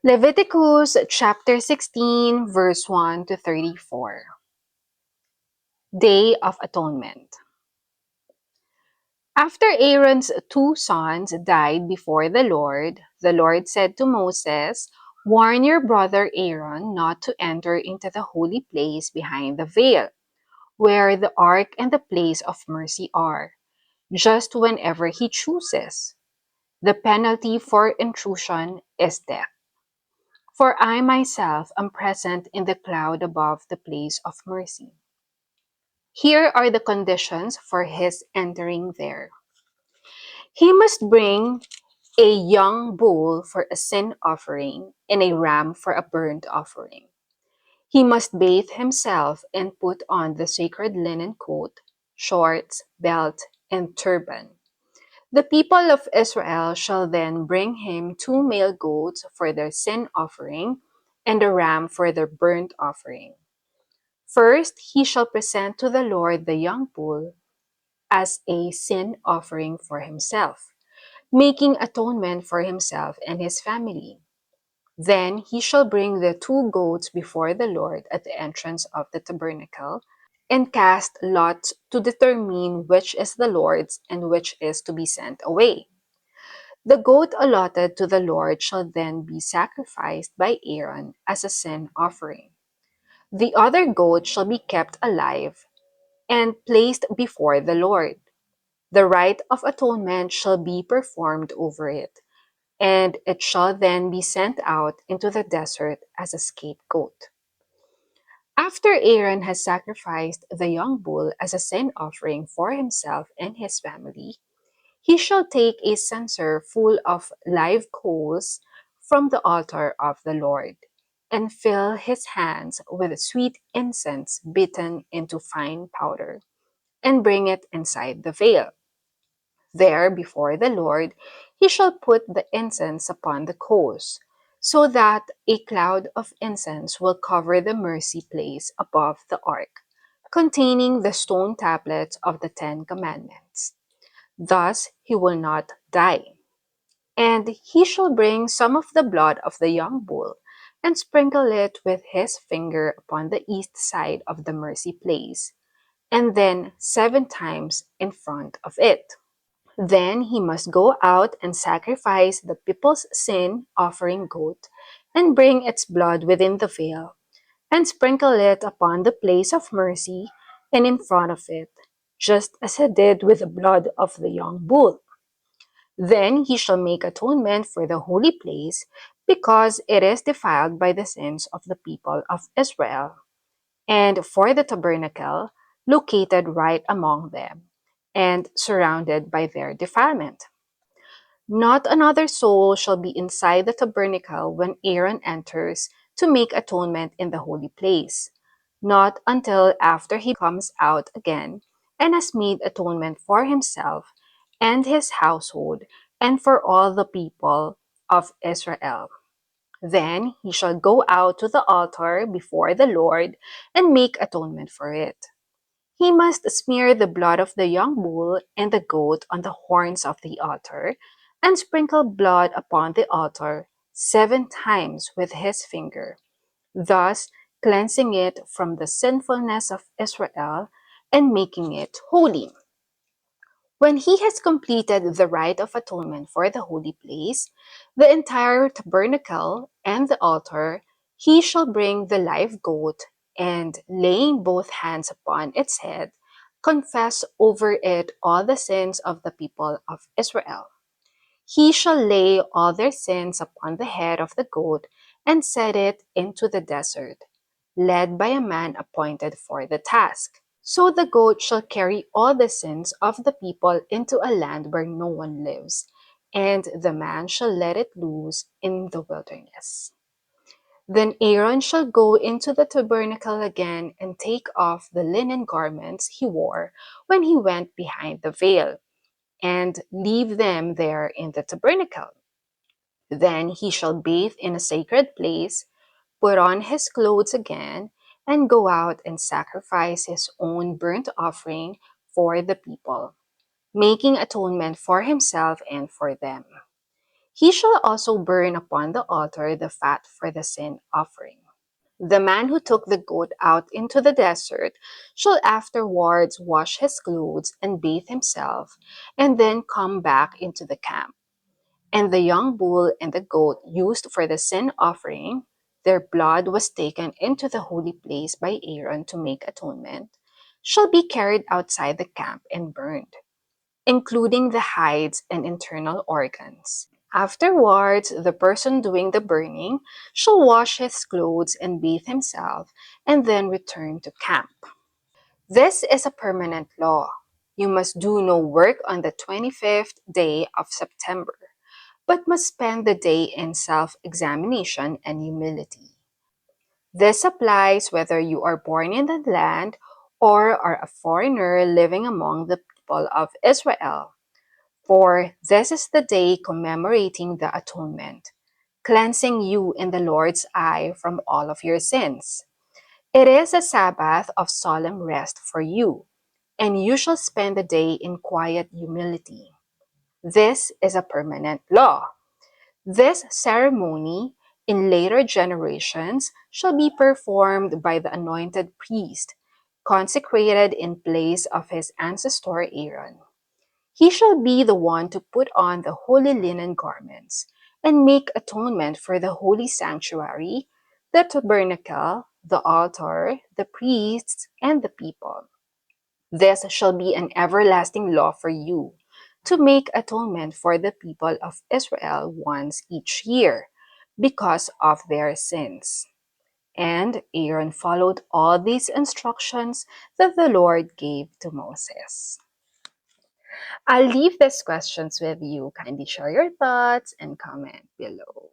Leviticus chapter 16, verse 1 to 34. Day of Atonement. After Aaron's two sons died before the Lord said to Moses, "Warn your brother Aaron not to enter into the holy place behind the veil, where the ark and the place of mercy are, just whenever he chooses. The penalty for intrusion is death. For I myself am present in the cloud above the place of mercy. Here are the conditions for his entering there. He must bring a young bull for a sin offering and a ram for a burnt offering. He must bathe himself and put on the sacred linen coat, shorts, belt, and turban. The people of Israel shall then bring him two male goats for their sin offering and a ram for their burnt offering. First, he shall present to the Lord the young bull as a sin offering for himself, making atonement for himself and his family. Then he shall bring the two goats before the Lord at the entrance of the tabernacle and cast lots to determine which is the Lord's and which is to be sent away. The goat allotted to the Lord shall then be sacrificed by Aaron as a sin offering. The other goat shall be kept alive and placed before the Lord. The rite of atonement shall be performed over it, and it shall then be sent out into the desert as a scapegoat. After Aaron has sacrificed the young bull as a sin offering for himself and his family, he shall take a censer full of live coals from the altar of the Lord, and fill his hands with sweet incense beaten into fine powder, and bring it inside the veil. There, before the Lord, he shall put the incense upon the coals, so that a cloud of incense will cover the mercy place above the ark, containing the stone tablets of the Ten Commandments. Thus he will not die. And he shall bring some of the blood of the young bull, and sprinkle it with his finger upon the east side of the mercy place, and then 7 times in front of it. Then he must go out and sacrifice the people's sin offering goat, and bring its blood within the veil, and sprinkle it upon the place of mercy and in front of it, just as he did with the blood of the young bull. Then he shall make atonement for the holy place, because it is defiled by the sins of the people of Israel, and for the tabernacle, located right among them, and surrounded by their defilement. Not another soul shall be inside the tabernacle when Aaron enters to make atonement in the holy place, not until after he comes out again and has made atonement for himself and his household and for all the people of Israel. Then he shall go out to the altar before the Lord and make atonement for it. He must smear the blood of the young bull and the goat on the horns of the altar, and sprinkle blood upon the altar 7 times with his finger, thus cleansing it from the sinfulness of Israel and making it holy. When he has completed the rite of atonement for the holy place, the entire tabernacle, and the altar, he shall bring the live goat, and laying both hands upon its head, confess over it all the sins of the people of Israel. He shall lay all their sins upon the head of the goat and set it into the desert, led by a man appointed for the task. So the goat shall carry all the sins of the people into a land where no one lives, and the man shall let it loose in the wilderness. Then Aaron shall go into the tabernacle again and take off the linen garments he wore when he went behind the veil, and leave them there in the tabernacle. Then he shall bathe in a sacred place, put on his clothes again, and go out and sacrifice his own burnt offering for the people, making atonement for himself and for them. He shall also burn upon the altar the fat for the sin offering. The man who took the goat out into the desert shall afterwards wash his clothes and bathe himself, and then come back into the camp. And the young bull and the goat used for the sin offering, their blood was taken into the holy place by Aaron to make atonement, shall be carried outside the camp and burned, including the hides and internal organs. Afterwards, the person doing the burning shall wash his clothes and bathe himself, and then return to camp. This is a permanent law. You must do no work on the 25th day of September, but must spend the day in self examination and humility. This applies whether you are born in the land or are a foreigner living among the people of Israel. For this is the day commemorating the atonement, cleansing you in the Lord's eye from all of your sins. It is a Sabbath of solemn rest for you, and you shall spend the day in quiet humility. This is a permanent law. This ceremony in later generations shall be performed by the anointed priest, consecrated in place of his ancestor Aaron. He shall be the one to put on the holy linen garments and make atonement for the holy sanctuary, the tabernacle, the altar, the priests, and the people. This shall be an everlasting law for you, to make atonement for the people of Israel once each year, because of their sins. And Aaron followed all these instructions that the Lord gave to Moses. I'll leave these questions with you. Kindly share your thoughts and comment below.